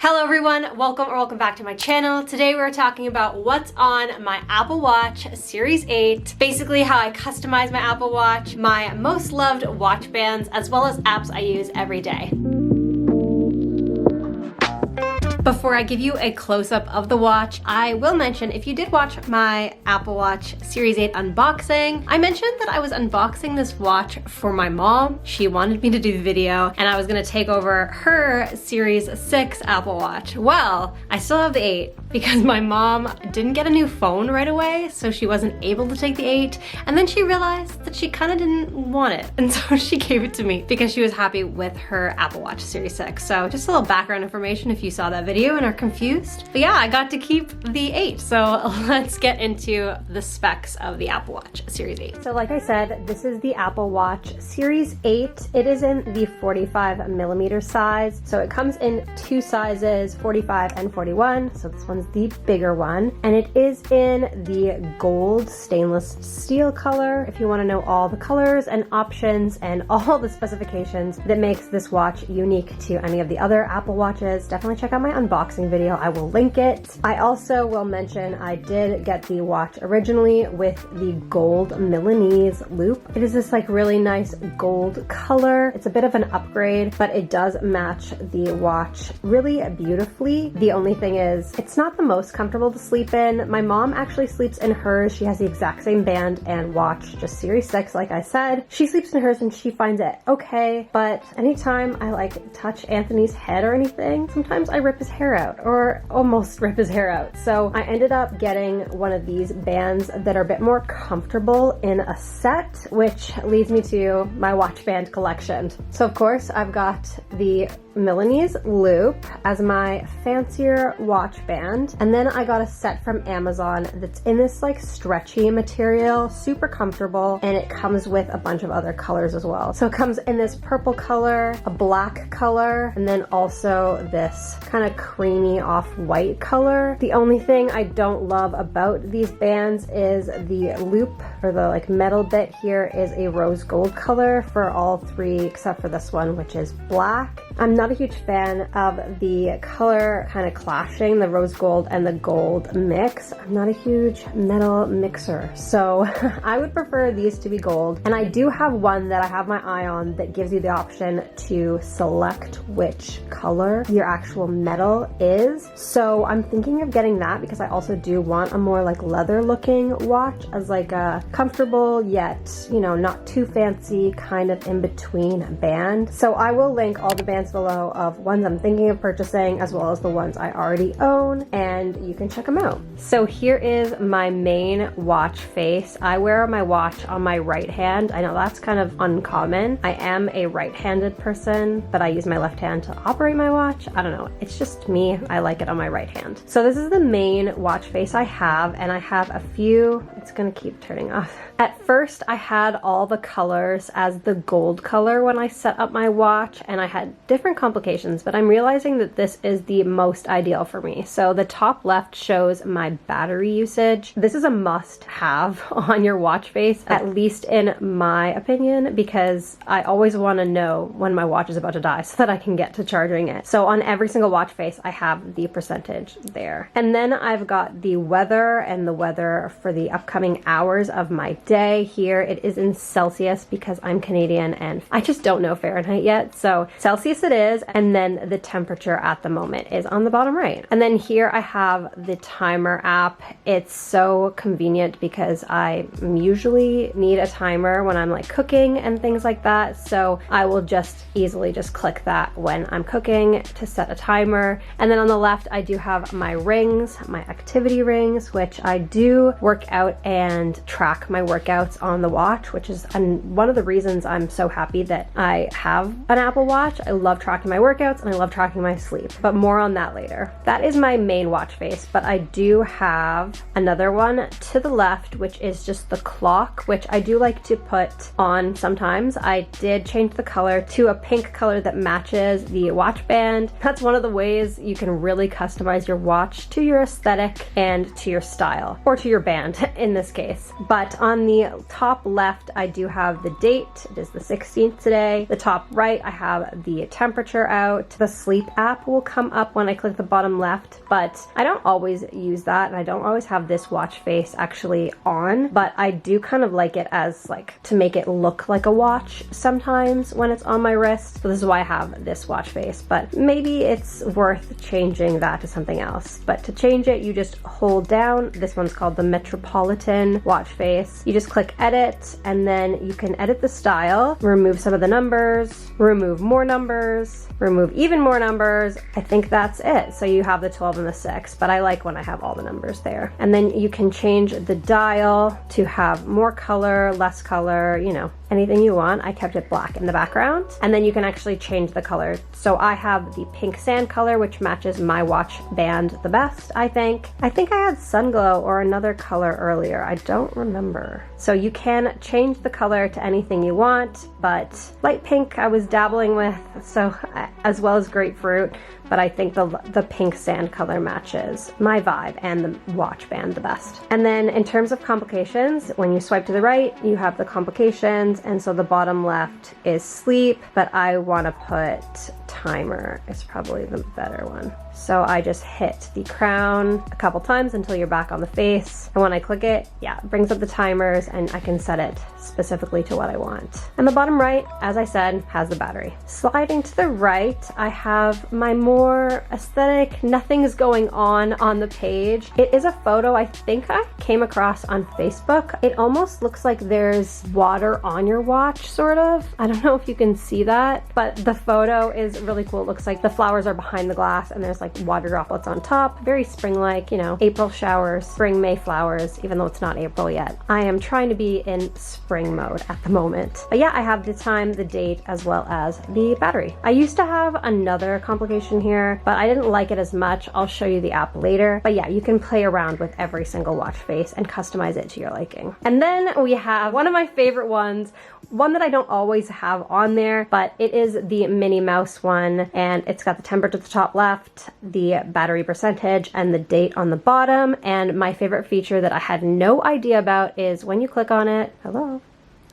Hello everyone, welcome back to my channel. Today we're talking about what's on my Apple Watch Series 8, basically how I customize my Apple Watch, my most loved watch bands, as well as apps I use every day. Before I give you a close-up of the watch, I will mention if you did watch my Apple Watch Series 8 unboxing, I mentioned that I was unboxing this watch for my mom. She wanted me to do the video and I was gonna take over her Series 6 Apple Watch. Well, I still have the 8 because my mom didn't get a new phone right away, so she wasn't able to take the 8, and then she realized that she kind of didn't want it, and so she gave it to me because she was happy with her Apple Watch Series 6. So just a little background information if you saw that video and are confused. But yeah, I got to keep the 8, so let's get into the specs of the Apple Watch Series 8. So like I said, this is the Apple Watch Series 8. It is in the 45mm size, so it comes in two sizes, 45 and 41, so this one's the bigger one, and it is in the gold stainless steel color. If you want to know all the colors and options and all the specifications that makes this watch unique to any of the other Apple Watches, definitely check out my unboxing video. I will link it. I also will mention I did get the watch originally with the gold Milanese loop. It is this like really nice gold color. It's a bit of an upgrade, but it does match the watch really beautifully. The only thing is it's not the most comfortable to sleep in. My mom actually sleeps in hers. She has the exact same band and watch, just Series 6 like I said. She sleeps in hers and she finds it okay, but anytime I like touch Anthony's head or anything, sometimes I rip his hair out or almost rip his hair out. So I ended up getting one of these bands that are a bit more comfortable in a set, which leads me to my watch band collection. So of course I've got the Milanese loop as my fancier watch band, and then I got a set from Amazon that's in this like stretchy material, super comfortable, and it comes with a bunch of other colors as well. So it comes in this purple color, a black color, and then also this kind of creamy off-white color. The only thing I don't love about these bands is the loop, or the like metal bit here, is a rose gold color for all three except for this one, which is black. I'm not a huge fan of the color kind of clashing, the rose gold and the gold mix. I'm not a huge metal mixer, so I would prefer these to be gold. And I do have one that I have my eye on that gives you the option to select which color your actual metal is. So I'm thinking of getting that because I also do want a more like leather looking watch as like a comfortable yet, you know, not too fancy kind of in between band. So I will link all the bands below of ones I'm thinking of purchasing as well as the ones I already own, and you can check them out. So here is my main watch face. I wear my watch on my right hand. I know that's kind of uncommon. I am a right-handed person, but I use my left hand to operate my watch. I don't know, it's just me. I like it on my right hand. So this is the main watch face I have, and I have a few, it's gonna keep turning off. At first I had all the colors as the gold color when I set up my watch, and I had different complications, but I'm realizing that this is the most ideal for me. So the top left shows my battery usage. This is a must have on your watch face, at least in my opinion, because I always want to know when my watch is about to die so that I can get to charging it. So on every single watch face I have the percentage there. And then I've got the weather and the weather for the upcoming hours of my day. Here it is in Celsius because I'm Canadian and I just don't know Fahrenheit yet, so Celsius it is, and then the temperature at the moment is on the bottom right. And then here I have the timer app. It's so convenient because I usually need a timer when I'm like cooking and things like that, so I will just easily just click that when I'm cooking to set a timer. And then on the left I do have my rings, my activity rings, which I do work out and track my workouts on the watch, which is one of the reasons I'm so happy that I have an Apple Watch. I love tracking my workouts and I love tracking my sleep, but more on that later. That is my main watch face, but I do have have another one to the left, which is just the clock, which I do like to put on sometimes. I did change the color to a pink color that matches the watch band. That's one of the ways you can really customize your watch to your aesthetic and to your style, or to your band in this case. But on the top left, I do have the date. It is the 16th today. The top right, I have the temperature out. The sleep app will come up when I click the bottom left, but I don't always use that, and I don't always have this watch face actually on, but I do kind of like it as like to make it look like a watch sometimes when it's on my wrist. So this is why I have this watch face, but maybe it's worth changing that to something else. But to change it, you just hold down. This one's called the Metropolitan watch face. You just click edit, and then you can edit the style, remove some of the numbers, remove more numbers, remove even more numbers. I think that's it. So you have the 12 and the 6, but I like when I have all the numbers there. And then you can change the dial to have more color, less color, you know, anything you want. I kept it black in the background. And then you can actually change the color. So I have the pink sand color, which matches my watch band the best, I think. I think I had sun glow or another color earlier. I don't remember. So you can change the color to anything you want, but light pink I was dabbling with, so as well as grapefruit, but I think the pink sand color matches my vibe and the watch band the best. And then in terms of complications, when you swipe to the right, you have the complications, and so the bottom left is sleep, but I want to put timer is probably the better one. So I just hit the crown a couple times until you're back on the face. And when I click it, yeah, it brings up the timers, and I can set it specifically to what I want. And the bottom right, as I said, has the battery. Sliding to the right, I have my more aesthetic, nothing's going on the page. It is a photo I think I came across on Facebook. It almost looks like there's water on your watch, sort of. I don't know if you can see that, but the photo is really cool. It looks like the flowers are behind the glass, and there's like water droplets on top. Very spring-like, you know, April showers, spring May flowers, even though it's not April yet. I am trying to be in spring mode at the moment. But yeah, I have the time, the date, as well as the battery. I used to have another complication here, but I didn't like it as much. I'll show you the app later. But yeah, you can play around with every single watch face and customize it to your liking. And then we have one of my favorite ones, one that I don't always have on there, but it is the Minnie Mouse one, and it's got the temperature at the top left, the battery percentage, and the date on the bottom. And my favorite feature that I had no idea about is when you click on it, hello?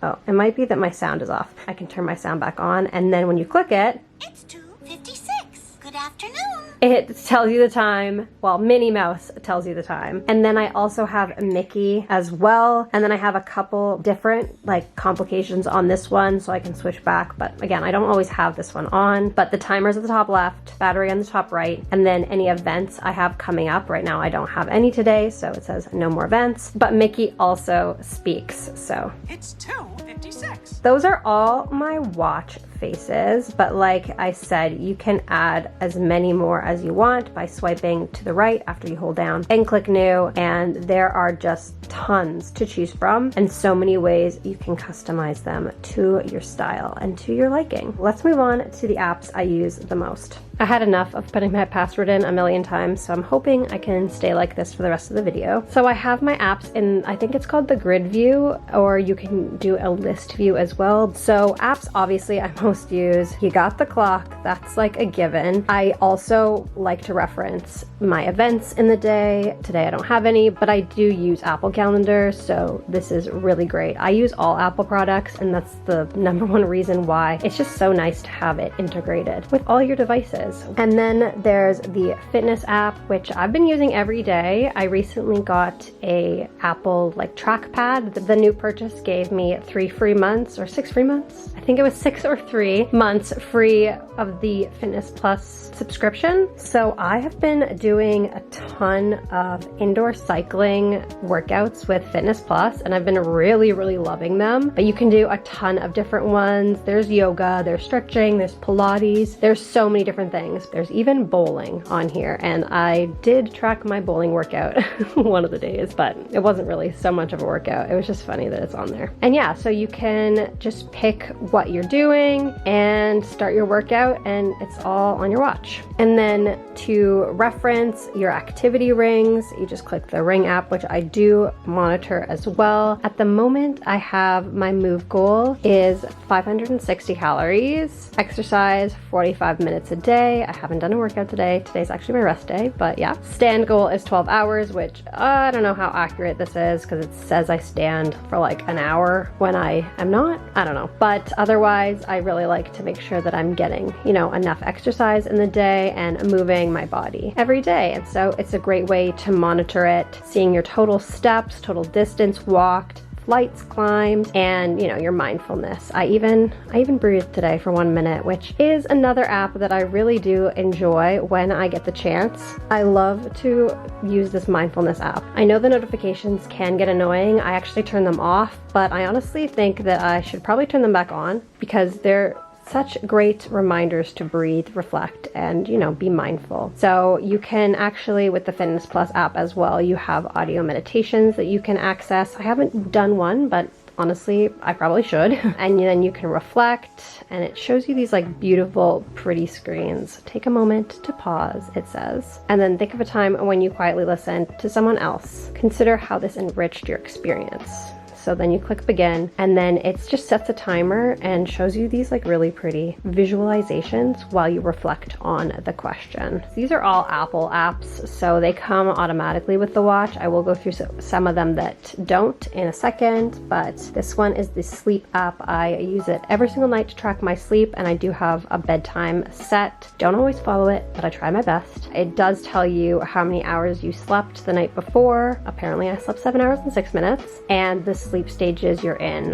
Oh, it might be that my sound is off. I can turn my sound back on, and then when you click it, it's 2:56. Good afternoon. It tells you the time. Well, Minnie Mouse tells you the time. And then I also have Mickey as well. And then I have a couple different like complications on this one, so I can switch back. But again, I don't always have this one on. But the timer's at the top left, battery on the top right, and then any events I have coming up. Right now I don't have any today, so it says no more events. But Mickey also speaks, so. It's 2:56. Those are all my watch faces, but like I said, you can add as many more as you want by swiping to the right after you hold down and click new, and there are just tons to choose from and so many ways you can customize them to your style and to your liking. Let's move on to the apps I use the most. I had enough of putting my password in a million times, so I'm hoping I can stay like this for the rest of the video. So I have my apps in, I think it's called the grid view, or you can do a list view as well. So apps obviously I most use, you got the clock, that's like a given. I also like to reference my events in the day. Today I don't have any, but I do use Apple Calendar, so this is really great. I use all Apple products, and that's the #1 reason why. It's just so nice to have it integrated with all your devices. And then there's the fitness app, which I've been using every day. I recently got a Apple like trackpad. The new purchase gave me 3 free months or 6 free months. I think it was 6 or 3 months free of the Fitness Plus subscription. So I have been doing a ton of indoor cycling workouts with Fitness Plus, and I've been really, really loving them. But you can do a ton of different ones. There's yoga, there's stretching, there's Pilates. There's so many different things. things. There's even bowling on here, and I did track my bowling workout one of the days, but it wasn't really so much of a workout. It was just funny that it's on there. And yeah, so you can just pick what you're doing and start your workout, and it's all on your watch. And then to reference your activity rings, you just click the ring app, which I do monitor as well. At the moment, I have my move goal is 560 calories, exercise 45 minutes a day. I haven't done a workout today. Today's actually my rest day, but yeah. Stand goal is 12 hours, which I don't know how accurate this is because it says I stand for like an hour when I am not. I don't know. But otherwise, I really like to make sure that I'm getting, you know, enough exercise in the day and moving my body every day. And so it's a great way to monitor it, seeing your total steps, total distance walked, flights climbed, and you know, your mindfulness. I even breathed today for 1 minute, which is another app that I really do enjoy when I get the chance. I love to use this mindfulness app. I know the notifications can get annoying. I actually turn them off, but I honestly think that I should probably turn them back on because they're such great reminders to breathe, reflect, and, you know, be mindful. So you can actually, with the Fitness Plus app as well, you have audio meditations that you can access. I haven't done one, but honestly, I probably should. And then you can reflect, and it shows you these like beautiful, pretty screens. Take a moment to pause, it says. And then think of a time when you quietly listened to someone else. Consider how this enriched your experience. So then you click begin, and then it just sets a timer and shows you these like really pretty visualizations while you reflect on the question. These are all Apple apps, so they come automatically with the watch. I will go through some of them that don't in a second, but this one is the sleep app. I use it every single night to track my sleep, and I do have a bedtime set. Don't always follow it, but I try my best. It does tell you how many hours you slept the night before. Apparently I slept 7 hours and 6 minutes, and the sleep stages you're in,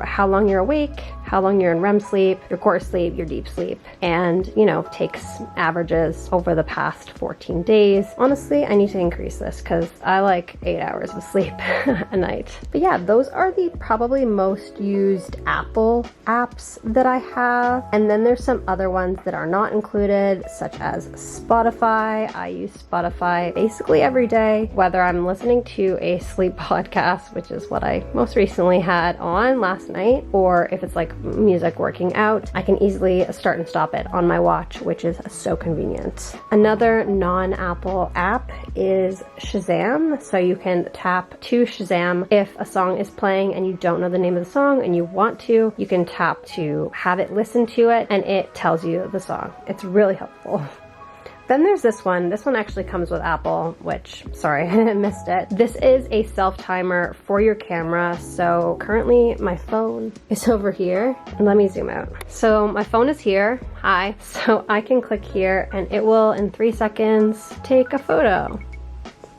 how long you're awake, how long you're in REM sleep, your core sleep, your deep sleep, and you know, takes averages over the past 14 days. Honestly, I need to increase this because I like 8 hours of sleep a night. But yeah, those are the probably most used Apple apps that I have. And then there's some other ones that are not included, such as Spotify. I use Spotify basically every day, whether I'm listening to a sleep podcast, which is what I most recently had on last night, or if it's like music working out, I can easily start and stop it on my watch, which is so convenient. Another non-Apple app is Shazam. So you can tap to Shazam if a song is playing and you don't know the name of the song and you want to, you can tap to have it listen to it and it tells you the song. It's really helpful. Then there's this one. This one actually comes with Apple, which, sorry, I missed it. This is a self-timer for your camera. So currently my phone is over here. Let me zoom out. So my phone is here. Hi. So I can click here and it will, in 3 seconds, take a photo.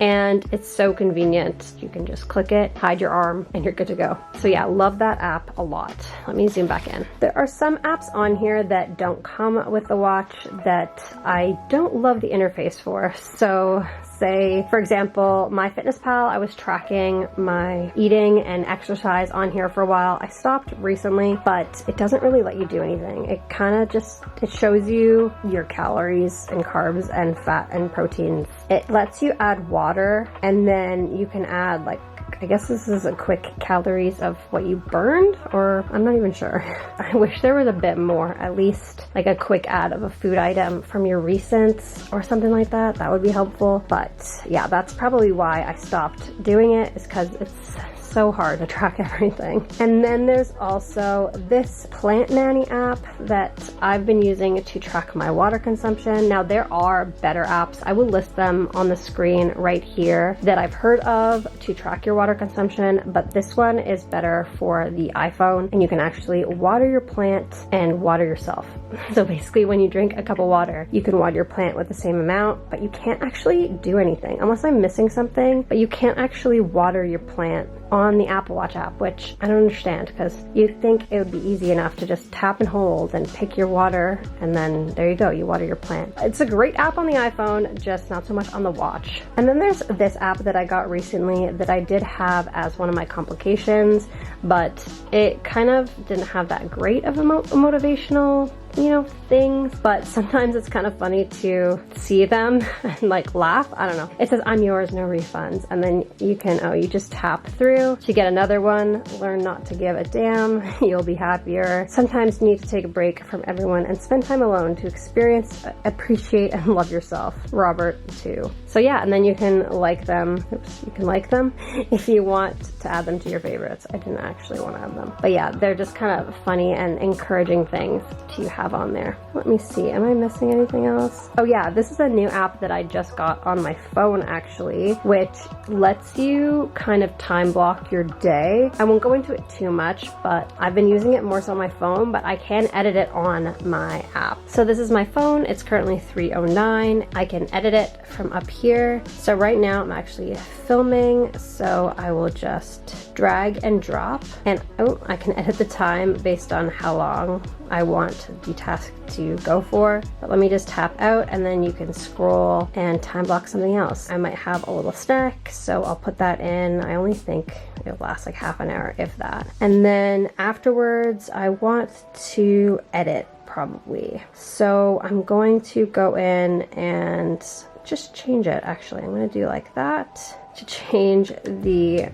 And it's so convenient. You can just click it, hide your arm, and you're good to go. So yeah, love that app a lot. Let me zoom back in. There are some apps on here that don't come with the watch that I don't love the interface for. So say, for example, MyFitnessPal, I was tracking my eating and exercise on here for a while. I stopped recently, but it doesn't really let you do anything. It kind of just, it shows you your calories and carbs and fat and proteins. It lets you add water, and then you can add like, I guess this is a quick calories of what you burned, or I'm not even sure. I wish there was a bit more, at least like a quick ad of a food item from your recents or something like that. That would be helpful. But yeah, that's probably why I stopped doing it, is because it's so hard to track everything. And then there's also this Plant Nanny app that I've been using to track my water consumption. Now there are better apps. I will list them on the screen right here that I've heard of to track your water consumption, but this one is better for the iPhone, and you can actually water your plant and water yourself. So basically when you drink a cup of water, you can water your plant with the same amount, but you can't actually do anything unless I'm missing something, but you can't actually water your plant on the Apple Watch app, which I don't understand, because you'd think it would be easy enough to just tap and hold and pick your water, and then there you go, you water your plant. It's a great app on the iPhone, just not so much on the watch. And then there's this app that I got recently that I did have as one of my complications, but it kind of didn't have that great of a motivational you know, things, but sometimes it's kind of funny to see them and like laugh. I don't know. It says, I'm yours, no refunds. And then you can, oh, you just tap through to get another one. Learn not to give a damn. You'll be happier. Sometimes you need to take a break from everyone and spend time alone to experience, appreciate, and love yourself. Robert too. So yeah, and then you can like them. Oops, you can like them if you want to add them to your favorites. I didn't actually want to add them. But yeah, they're just kind of funny and encouraging things to have on there. Let me see, am I missing anything else? Oh yeah, this is a new app that I just got on my phone actually, which lets you kind of time block your day. I won't go into it too much, but I've been using it more so on my phone, but I can edit it on my app. So this is my phone, it's currently 3:09. I can edit it from up here. So right now I'm actually filming, so I will just drag and drop, and oh, I can edit the time based on how long I want the task to go for. But let me just tap out, and then you can scroll and time block something else. I might have a little snack, so I'll put that in. I only think it'll last like half an hour, if that. And then afterwards, I want to edit probably. So I'm going to go in and just change it. Actually, I'm going to do like that to change the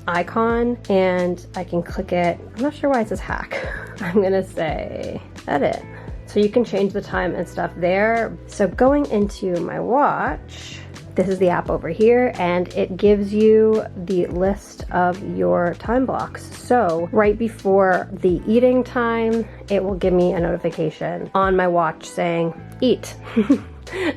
icon, and I can click it. I'm not sure why it says hack. I'm going to say edit. So you can change the time and stuff there. So going into my watch, this is the app over here, and it gives you the list of your time blocks. So right before the eating time, it will give me a notification on my watch saying eat.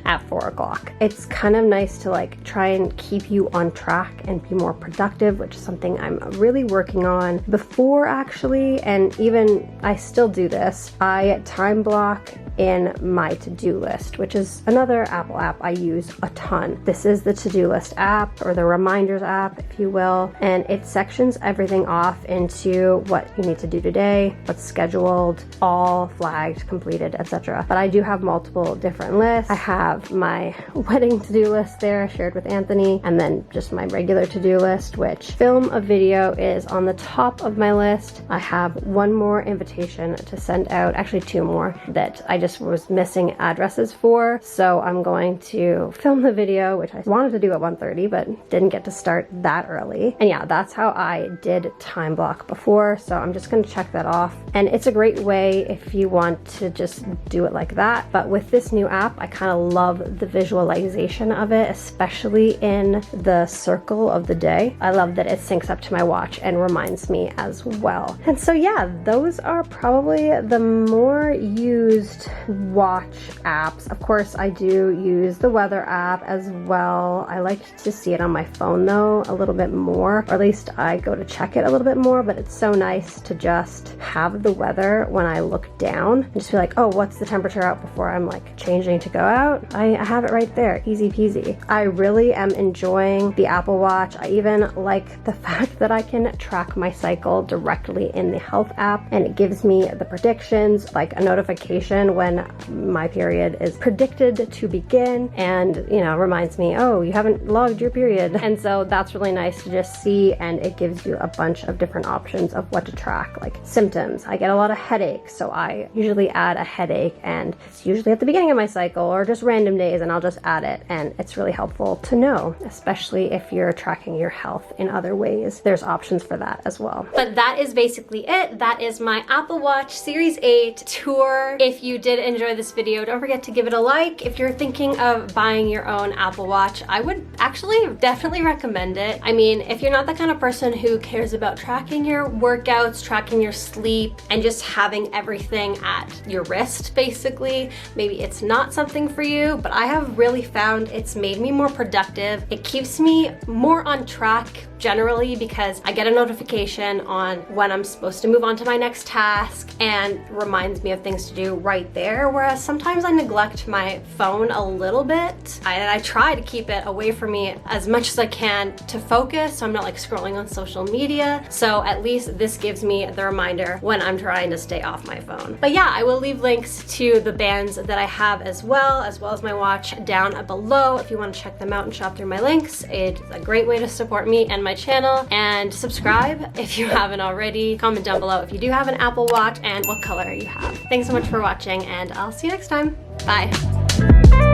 At 4 o'clock. It's kind of nice to like try and keep you on track and be more productive, which is something I'm really working on before actually, and even I still do this. I time block in my to-do list, which is another Apple app I use a ton. This is the to-do list app, or the reminders app, if you will, and it sections everything off into what you need to do today, what's scheduled, all flagged, completed, etc. But I do have multiple different lists. I have my wedding to-do list there shared with Anthony, and then just my regular to-do list, which film a video is on the top of my list. I have one more invitation to send out, actually 2 more, that I just was missing addresses for. So I'm going to film the video, which I wanted to do at 1:30, but didn't get to start that early. And yeah, that's how I did time block before. So I'm just going to check that off. And it's a great way if you want to just do it like that. But with this new app, I kind of love the visualization of it, especially in the circle of the day. I love that it syncs up to my watch and reminds me as well. And so yeah, those are probably the more used watch apps. Of course, I do use the weather app as well. I like to see it on my phone though a little bit more, or at least I go to check it a little bit more, but it's so nice to just have the weather when I look down and just be like, oh, what's the temperature out before I'm like changing to go out? I have it right there, easy peasy. I really am enjoying the Apple Watch. I even like the fact that I can track my cycle directly in the health app, and it gives me the predictions, like a notification when my period is predicted to begin, and you know, reminds me, oh, you haven't logged your period. And so that's really nice to just see, and it gives you a bunch of different options of what to track, like symptoms. I get a lot of headaches, so I usually add a headache, and it's usually at the beginning of my cycle or just random days, and I'll just add it, and it's really helpful to know, especially if you're tracking your health in other ways. There's options for that as well. But that is basically it. That is my Apple Watch Series 8 tour. If you did enjoy this video, don't forget to give it a like. If you're thinking of buying your own Apple Watch, I would actually definitely recommend it. I mean, if you're not the kind of person who cares about tracking your workouts, tracking your sleep, and just having everything at your wrist, basically, maybe it's not something for you, but I have really found it's made me more productive. It keeps me more on track generally because I get a notification on when I'm supposed to move on to my next task and reminds me of things to do right there, whereas sometimes I neglect my phone a little bit. I try to keep it away from me as much as I can to focus so I'm not like scrolling on social media. So at least this gives me the reminder when I'm trying to stay off my phone. But yeah, I will leave links to the bands that I have as well as my watch down below if you want to check them out and shop through my links. It's a great way to support me and my channel, and subscribe if you haven't already. Comment down below if you do have an Apple Watch and what color you have. Thanks so much for watching, and and I'll see you next time. Bye.